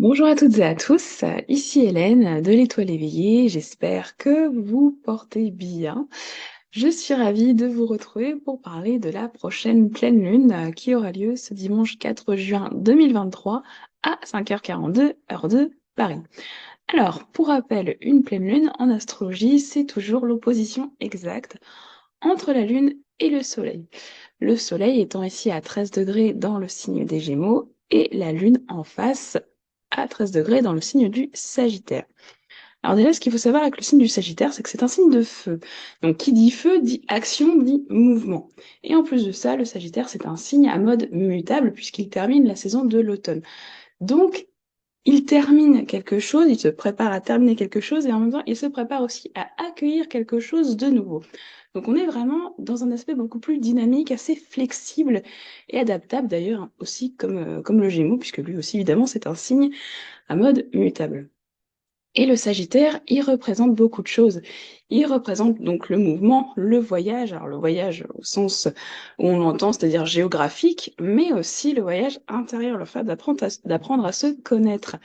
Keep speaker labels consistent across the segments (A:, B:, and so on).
A: Bonjour à toutes et à tous, ici Hélène de l'Étoile éveillée, j'espère que vous portez bien. Je suis ravie de vous retrouver pour parler de la prochaine pleine lune qui aura lieu ce dimanche 4 juin 2023 à 5h42 heure de Paris. Alors, pour rappel, une pleine lune en astrologie, c'est toujours l'opposition exacte entre la lune et le soleil. Le soleil étant ici à 13 degrés dans le signe des Gémeaux et la lune en face à 13 degrés dans le signe du Sagittaire. Alors déjà, ce qu'il faut savoir avec le signe du Sagittaire, c'est que c'est un signe de feu. Donc qui dit feu dit action, dit mouvement. Et en plus de ça, le Sagittaire, c'est un signe à mode mutable puisqu'il termine la saison de l'automne. Donc il termine quelque chose, il se prépare à terminer quelque chose et en même temps, il se prépare aussi à accueillir quelque chose de nouveau. Donc on est vraiment dans un aspect beaucoup plus dynamique, assez flexible et adaptable d'ailleurs aussi comme le Gémeaux, puisque lui aussi évidemment c'est un signe à mode mutable. Et le Sagittaire, il représente beaucoup de choses. Il représente donc le mouvement, le voyage, alors le voyage au sens où on l'entend, c'est-à-dire géographique, mais aussi le voyage intérieur, le fait d'apprendre à se connaître.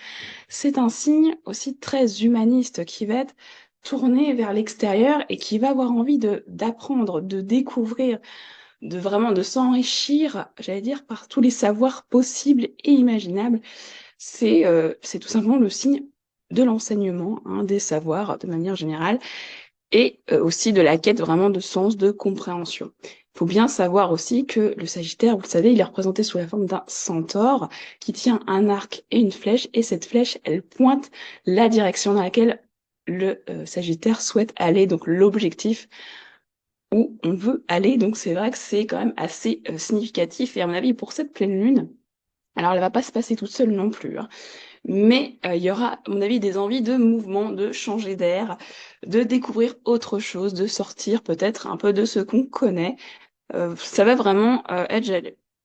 A: C'est un signe aussi très humaniste qui va être tourné vers l'extérieur et qui va avoir envie d'apprendre, de découvrir, de vraiment de s'enrichir, j'allais dire, par tous les savoirs possibles et imaginables. C'est tout simplement le signe de l'enseignement, hein, des savoirs de manière générale, et aussi de la quête vraiment de sens, de compréhension. Il faut bien savoir aussi que le Sagittaire, vous le savez, il est représenté sous la forme d'un centaure qui tient un arc et une flèche, et cette flèche, elle pointe la direction dans laquelle le Sagittaire souhaite aller, donc l'objectif où on veut aller. Donc c'est vrai que c'est quand même assez significatif, et à mon avis, pour cette pleine lune, alors elle va pas se passer toute seule non plus, hein, mais il y aura, à mon avis, des envies de mouvement, de changer d'air, de découvrir autre chose, de sortir peut-être un peu de ce qu'on connaît. Ça va vraiment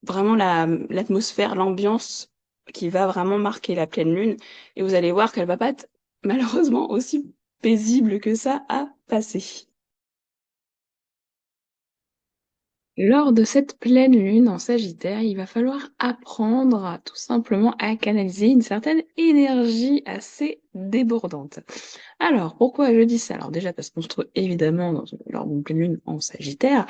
A: vraiment l'atmosphère, l'ambiance qui va vraiment marquer la pleine lune. Et vous allez voir qu'elle va pas être malheureusement aussi paisible que ça à passer. Lors de cette pleine lune en Sagittaire, il va falloir apprendre tout simplement à canaliser une certaine énergie assez débordante. Alors, pourquoi je dis ça? Alors déjà parce qu'on se trouve évidemment lors d'une pleine lune en Sagittaire,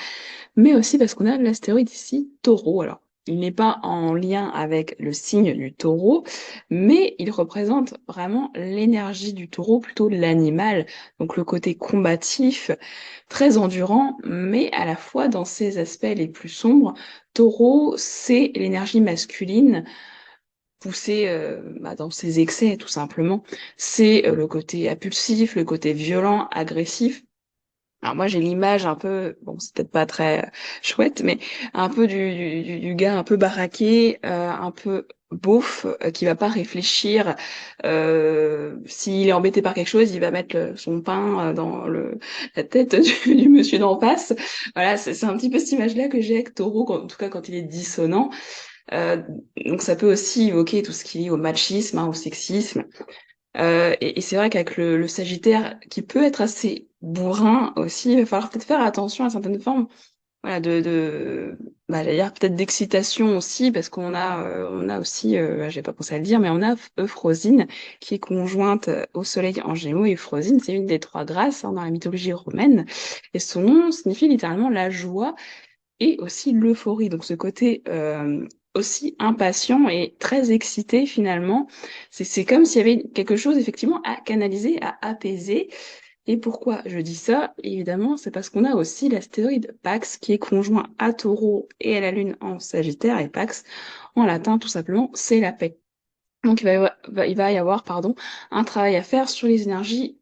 A: mais aussi parce qu'on a l'astéroïde ici, Taureau. Alors, il n'est pas en lien avec le signe du Taureau, mais il représente vraiment l'énergie du Taureau, plutôt l'animal, donc le côté combatif, très endurant, mais à la fois dans ses aspects les plus sombres. Taureau, c'est l'énergie masculine poussée dans ses excès, tout simplement. C'est le côté impulsif, le côté violent, agressif. Alors moi j'ai l'image un peu, bon c'est peut-être pas très chouette, mais un peu du gars un peu baraqué, un peu beauf, qui va pas réfléchir. S'il est embêté par quelque chose, il va mettre son pain dans la tête du monsieur d'en face. Voilà, c'est un petit peu cette image-là que j'ai avec Taureau, en tout cas quand il est dissonant. Euh, donc ça peut aussi évoquer tout ce qui est lié au machisme, hein, au sexisme. Et c'est vrai qu'avec le Sagittaire, qui peut être assez bourrin aussi, il va falloir peut-être faire attention à certaines formes, voilà, j'allais dire peut-être d'excitation aussi, parce on a aussi, j'ai pas pensé à le dire, mais on a Euphrosine, qui est conjointe au Soleil en Gémeaux. Et Euphrosine, c'est une des trois grâces, hein, dans la mythologie romaine, et son nom signifie littéralement la joie et aussi l'euphorie. Donc ce côté aussi impatient et très excité finalement. C'est comme s'il y avait quelque chose effectivement à canaliser, à apaiser. Et pourquoi je dis ça? Évidemment, c'est parce qu'on a aussi l'astéroïde Pax qui est conjoint à Taureau et à la Lune en Sagittaire. Et Pax, en latin, tout simplement, c'est la paix. Donc il va y avoir, pardon, un travail à faire sur les énergies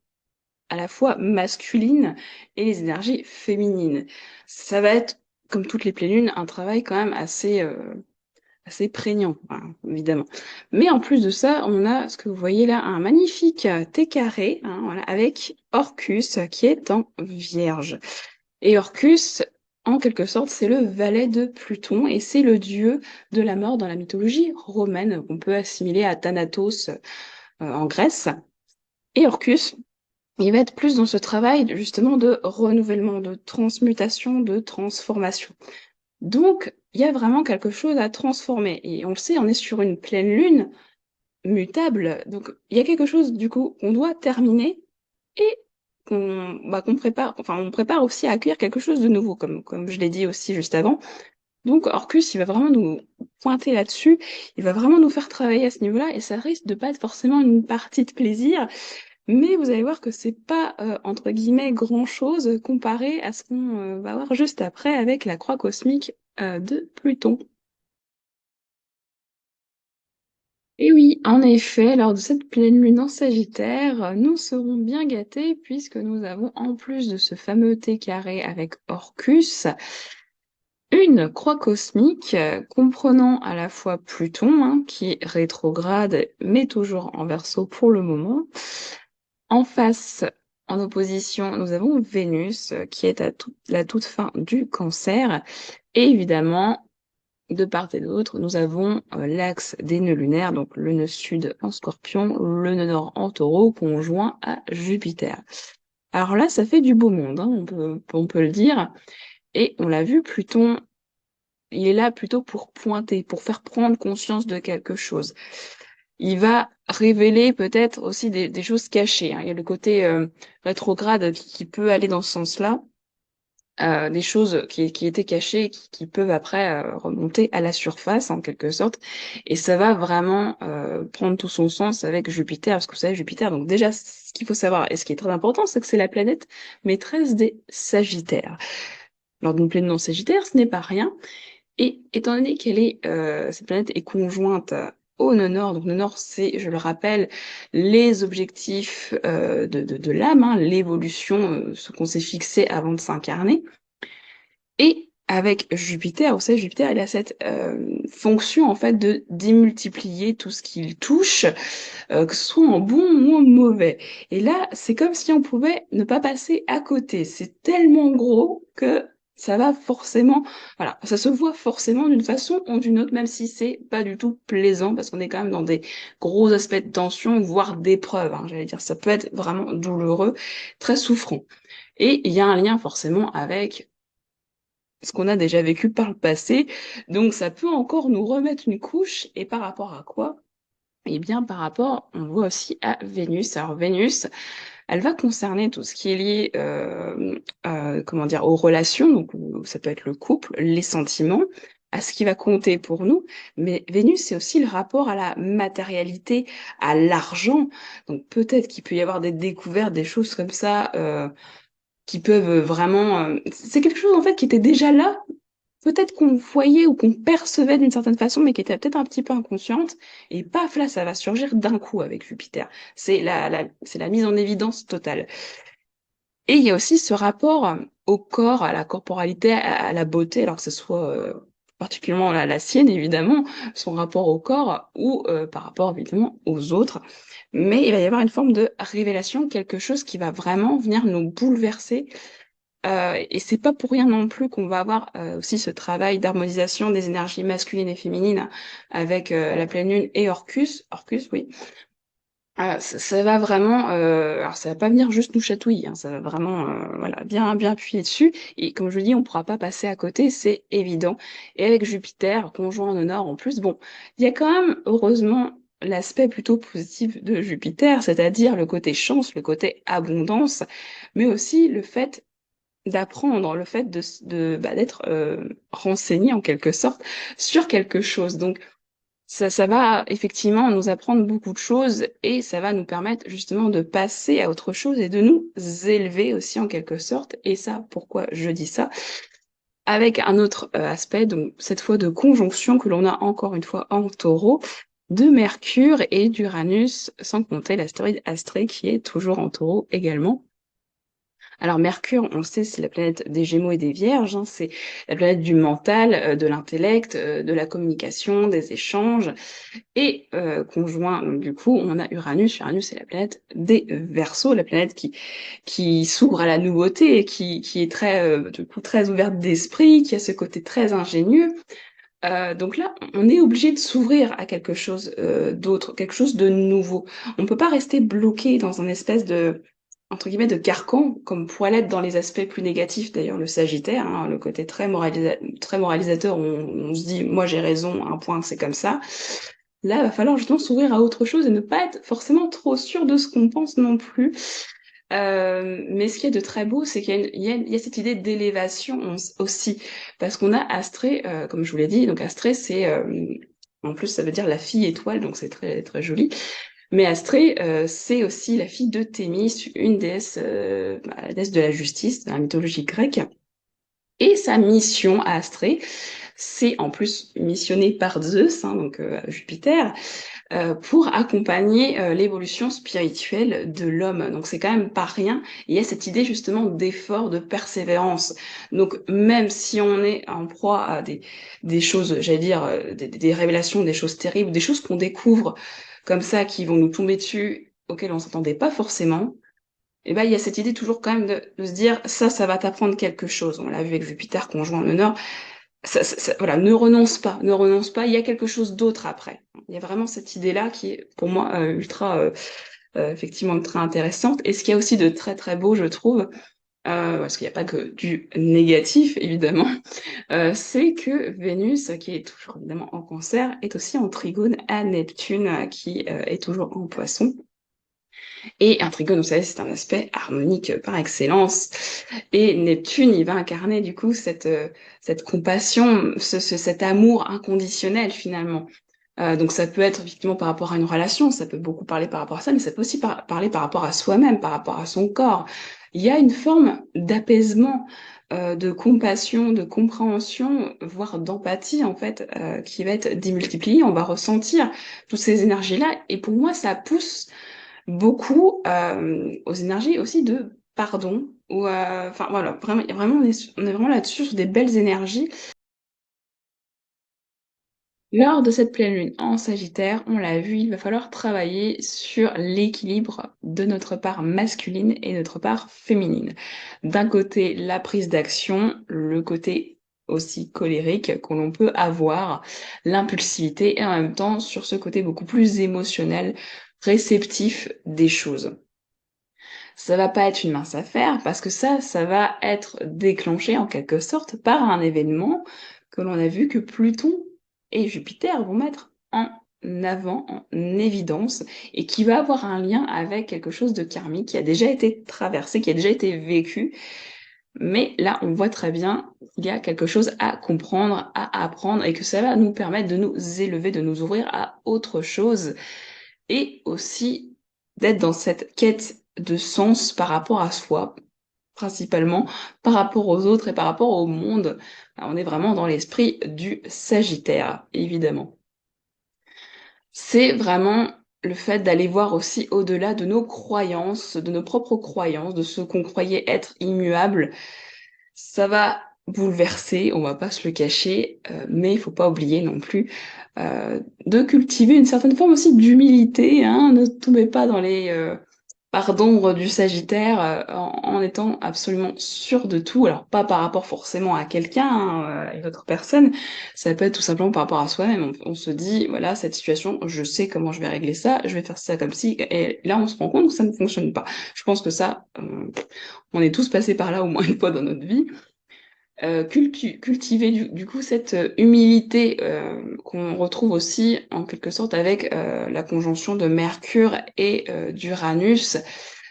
A: à la fois masculines et les énergies féminines. Ça va être, comme toutes les pleines lunes, un travail quand même assez prégnant, voilà, évidemment. Mais en plus de ça, on a, ce que vous voyez là, un magnifique T carré, hein, voilà, avec Orcus qui est en Vierge. Et Orcus, en quelque sorte, c'est le valet de Pluton et c'est le dieu de la mort dans la mythologie romaine, qu'on peut assimiler à Thanatos en Grèce. Et Orcus, il va être plus dans ce travail justement de renouvellement, de transmutation, de transformation. Donc, il y a vraiment quelque chose à transformer. Et on le sait, on est sur une pleine lune. mutable. Donc, il y a quelque chose, du coup, qu'on doit terminer et qu'on prépare, enfin, on prépare aussi à accueillir quelque chose de nouveau, comme je l'ai dit aussi juste avant. Donc, Orcus, il va vraiment nous pointer là-dessus, il va vraiment nous faire travailler à ce niveau-là, et ça risque de pas être forcément une partie de plaisir, mais vous allez voir que c'est pas, entre guillemets, grand-chose comparé à ce qu'on va voir juste après avec la croix cosmique de Pluton. Et oui, en effet, lors de cette pleine lune en Sagittaire, nous serons bien gâtés puisque nous avons, en plus de ce fameux T carré avec Orcus, une croix cosmique comprenant à la fois Pluton, hein, qui est rétrograde mais toujours en Verseau pour le moment. En face, en opposition, nous avons Vénus qui est à la toute fin du Cancer. Et évidemment, de part et d'autre, nous avons l'axe des nœuds lunaires, donc le nœud sud en Scorpion, le nœud nord en Taureau, conjoint à Jupiter. Alors là, ça fait du beau monde, hein, on peut le dire. Et on l'a vu, Pluton, il est là plutôt pour pointer, pour faire prendre conscience de quelque chose. Il va révéler peut-être aussi des choses cachées, hein. Il y a le côté rétrograde qui peut aller dans ce sens-là, des choses qui étaient cachées, qui peuvent après remonter à la surface en quelque sorte, et ça va vraiment prendre tout son sens avec Jupiter, parce que vous savez, Jupiter, donc déjà, ce qu'il faut savoir, et ce qui est très important, c'est que c'est la planète maîtresse des Sagittaires. Lors d'une pleine non Sagittaire, ce n'est pas rien, et étant donné cette planète est conjointe au nœud nord, donc le nord, c'est, je le rappelle, les objectifs de l'âme, hein, l'évolution, ce qu'on s'est fixé avant de s'incarner. Et avec Jupiter, vous savez, Jupiter, il a cette fonction en fait de démultiplier tout ce qu'il touche, que ce soit en bon ou en mauvais. Et là, c'est comme si on pouvait ne pas passer à côté. C'est tellement gros que ça va forcément, voilà, ça se voit forcément d'une façon ou d'une autre, même si c'est pas du tout plaisant, parce qu'on est quand même dans des gros aspects de tension, voire d'épreuve, hein, j'allais dire, ça peut être vraiment douloureux, très souffrant. Et il y a un lien forcément avec ce qu'on a déjà vécu par le passé, donc ça peut encore nous remettre une couche, et par rapport à quoi? Eh bien, par rapport, on voit aussi à Vénus. Alors Vénus, elle va concerner tout ce qui est lié, comment dire, aux relations, donc ça peut être le couple, les sentiments, à ce qui va compter pour nous. Mais Vénus, c'est aussi le rapport à la matérialité, à l'argent. Donc peut-être qu'il peut y avoir des découvertes, des choses comme ça, qui peuvent vraiment. C'est quelque chose en fait qui était déjà là, peut-être qu'on voyait ou qu'on percevait d'une certaine façon, mais qui était peut-être un petit peu inconsciente. Et paf, là, ça va surgir d'un coup avec Jupiter. C'est la mise en évidence totale. Et il y a aussi ce rapport au corps, à la corporalité, à la beauté, alors que ce soit particulièrement la sienne, évidemment, son rapport au corps ou par rapport, évidemment, aux autres. Mais il va y avoir une forme de révélation, quelque chose qui va vraiment venir nous bouleverser, et c'est pas pour rien non plus qu'on va avoir aussi ce travail d'harmonisation des énergies masculines et féminines avec la pleine lune et Orcus. Orcus, oui. Ça va vraiment, alors ça va pas venir juste nous chatouiller, hein, ça va vraiment, voilà, bien appuyer dessus. Et comme je dis, on pourra pas passer à côté, c'est évident. Et avec Jupiter, conjoint en nord en plus, bon, il y a quand même, heureusement, l'aspect plutôt positif de Jupiter, c'est-à-dire le côté chance, le côté abondance, mais aussi le fait d'apprendre, le fait d'être renseigné en quelque sorte sur quelque chose. Donc ça va effectivement nous apprendre beaucoup de choses, et ça va nous permettre justement de passer à autre chose et de nous élever aussi en quelque sorte. Et ça, pourquoi je dis ça? Avec un autre aspect, donc cette fois de conjonction que l'on a encore une fois en Taureau, de Mercure et d'Uranus, sans compter l'astéroïde Astrée qui est toujours en Taureau également. Alors Mercure, on le sait, c'est la planète des Gémeaux et des Vierges, hein, c'est la planète du mental, de l'intellect, de la communication, des échanges. Et conjoint, donc, du coup, on a Uranus. Uranus, c'est la planète des Verseaux, la planète qui s'ouvre à la nouveauté et qui est très, du coup, très ouverte d'esprit, qui a ce côté très ingénieux. Donc là, on est obligé de s'ouvrir à quelque chose d'autre, quelque chose de nouveau. On peut pas rester bloqué dans un espèce de, entre guillemets, de carcan, comme pourrait l'être dans les aspects plus négatifs, d'ailleurs, le Sagittaire, hein, le côté très moralisateur, on se dit, moi j'ai raison, un point, c'est comme ça. là, il va falloir justement s'ouvrir à autre chose et ne pas être forcément trop sûr de ce qu'on pense non plus. Mais ce qu'il y a de très beau, c'est qu'il y a, il y a cette idée d'élévation aussi, parce qu'on a Astrée, comme je vous l'ai dit, donc Astrée, c'est en plus ça veut dire la fille étoile, donc c'est très très joli. Mais Astrée, c'est aussi la fille de Thémis, une déesse, la déesse de la justice dans la mythologie grecque. Et sa mission à Astrée, c'est en plus missionné par Zeus, hein, donc Jupiter, pour accompagner l'évolution spirituelle de l'homme. Donc c'est quand même pas rien. Il y a cette idée justement d'effort, de persévérance. Donc même si on est en proie à des choses, j'allais dire, des révélations, des choses terribles, des choses qu'on découvre comme ça, qui vont nous tomber dessus, auxquelles on s'attendait pas forcément, et ben il y a cette idée toujours quand même de se dire ça va t'apprendre quelque chose. On l'a vu avec Jupiter conjoint en honneur, voilà, ne renonce pas, ne renonce pas, il y a quelque chose d'autre après. Il y a vraiment cette idée-là qui est pour moi ultra, effectivement ultra intéressante. Et ce qu'il y a aussi de très très beau, je trouve, parce qu'il n'y a pas que du négatif évidemment, c'est que Vénus, qui est toujours évidemment en Cancer, est aussi en trigone à Neptune, qui est toujours en Poisson. Et un trigone, vous savez, c'est un aspect harmonique par excellence. Et Neptune, il va incarner du coup cette compassion, cet amour inconditionnel finalement. Donc ça peut être effectivement par rapport à une relation, ça peut beaucoup parler par rapport à ça, mais ça peut aussi parler par rapport à soi-même, par rapport à son corps. Il y a une forme d'apaisement, de compassion, de compréhension, voire d'empathie en fait, qui va être démultipliée. On va ressentir toutes ces énergies-là, et pour moi, ça pousse beaucoup aux énergies aussi de pardon. Ou enfin voilà, vraiment, vraiment on est vraiment là-dessus sur des belles énergies. Lors de cette pleine lune en Sagittaire, on l'a vu, il va falloir travailler sur l'équilibre de notre part masculine et notre part féminine. D'un côté, la prise d'action, le côté aussi colérique que l'on peut avoir, l'impulsivité, et en même temps sur ce côté beaucoup plus émotionnel, réceptif des choses. Ça va pas être une mince affaire parce que ça va être déclenché en quelque sorte par un événement que l'on a vu que Pluton et Jupiter vont mettre en avant, en évidence, et qui va avoir un lien avec quelque chose de karmique qui a déjà été traversé, qui a déjà été vécu. Mais là, on voit très bien qu'il y a quelque chose à comprendre, à apprendre, et que ça va nous permettre de nous élever, de nous ouvrir à autre chose et aussi d'être dans cette quête de sens par rapport à soi, principalement par rapport aux autres et par rapport au monde. On est vraiment dans l'esprit du Sagittaire, évidemment. C'est vraiment le fait d'aller voir aussi au-delà de nos croyances, de nos propres croyances, de ce qu'on croyait être immuable. Ça va bouleverser, on va pas se le cacher, mais il faut pas oublier non plus de cultiver une certaine forme aussi d'humilité, hein. Ne tombez pas dans les parts d'ombre du Sagittaire en étant absolument sûr de tout. Alors pas par rapport forcément à quelqu'un, hein, à une autre personne, ça peut être tout simplement par rapport à soi-même. On se dit, voilà, cette situation, je sais comment je vais régler ça, je vais faire ça comme si, et là on se rend compte que ça ne fonctionne pas. Je pense que ça, on est tous passés par là au moins une fois dans notre vie. Cultiver du coup cette humilité qu'on retrouve aussi en quelque sorte avec la conjonction de Mercure et d'Uranus,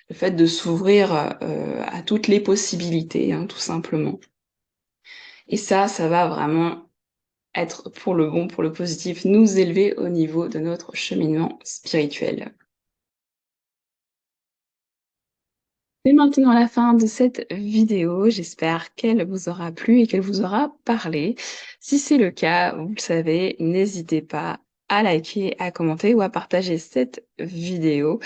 A: le fait de s'ouvrir à toutes les possibilités, hein, tout simplement. Et ça va vraiment être pour le bon, pour le positif, nous élever au niveau de notre cheminement spirituel. C'est maintenant la fin de cette vidéo. J'espère qu'elle vous aura plu et qu'elle vous aura parlé. Si c'est le cas, vous le savez, n'hésitez pas à liker, à commenter ou à partager cette vidéo.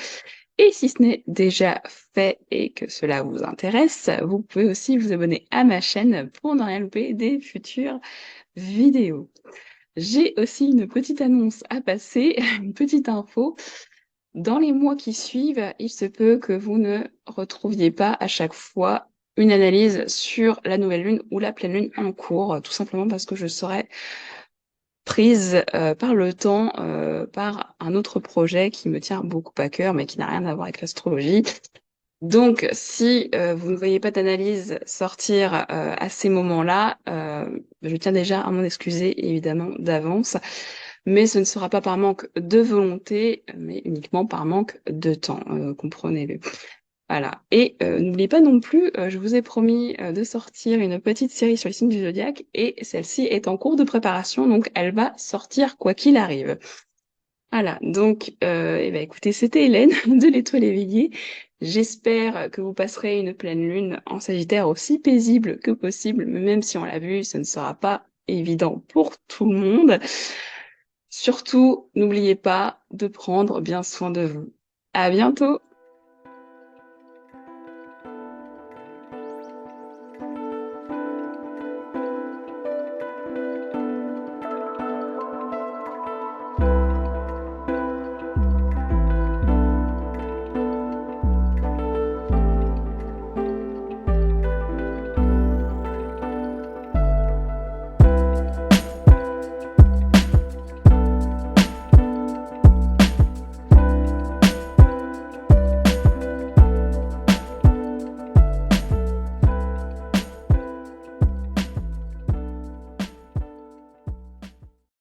A: Et si ce n'est déjà fait et que cela vous intéresse, vous pouvez aussi vous abonner à ma chaîne pour ne rien louper des futures vidéos. J'ai aussi une petite annonce à passer, une petite info. Dans les mois qui suivent, il se peut que vous ne retrouviez pas à chaque fois une analyse sur la nouvelle lune ou la pleine lune en cours, tout simplement parce que je serai prise par le temps, par un autre projet qui me tient beaucoup à cœur, mais qui n'a rien à voir avec l'astrologie. Donc, si vous ne voyez pas d'analyse sortir à ces moments-là, je tiens déjà à m'en excuser évidemment d'avance. mais ce ne sera pas par manque de volonté, mais uniquement par manque de temps, comprenez-le. Voilà. Et n'oubliez pas non plus, je vous ai promis de sortir une petite série sur les signes du zodiaque et celle-ci est en cours de préparation, donc elle va sortir quoi qu'il arrive. Voilà, donc eh ben, écoutez, c'était Hélène de l'Étoile éveillée. J'espère que vous passerez une pleine lune en Sagittaire aussi paisible que possible, mais même si on l'a vu, ce ne sera pas évident pour tout le monde. Surtout, n'oubliez pas de prendre bien soin de vous. À bientôt!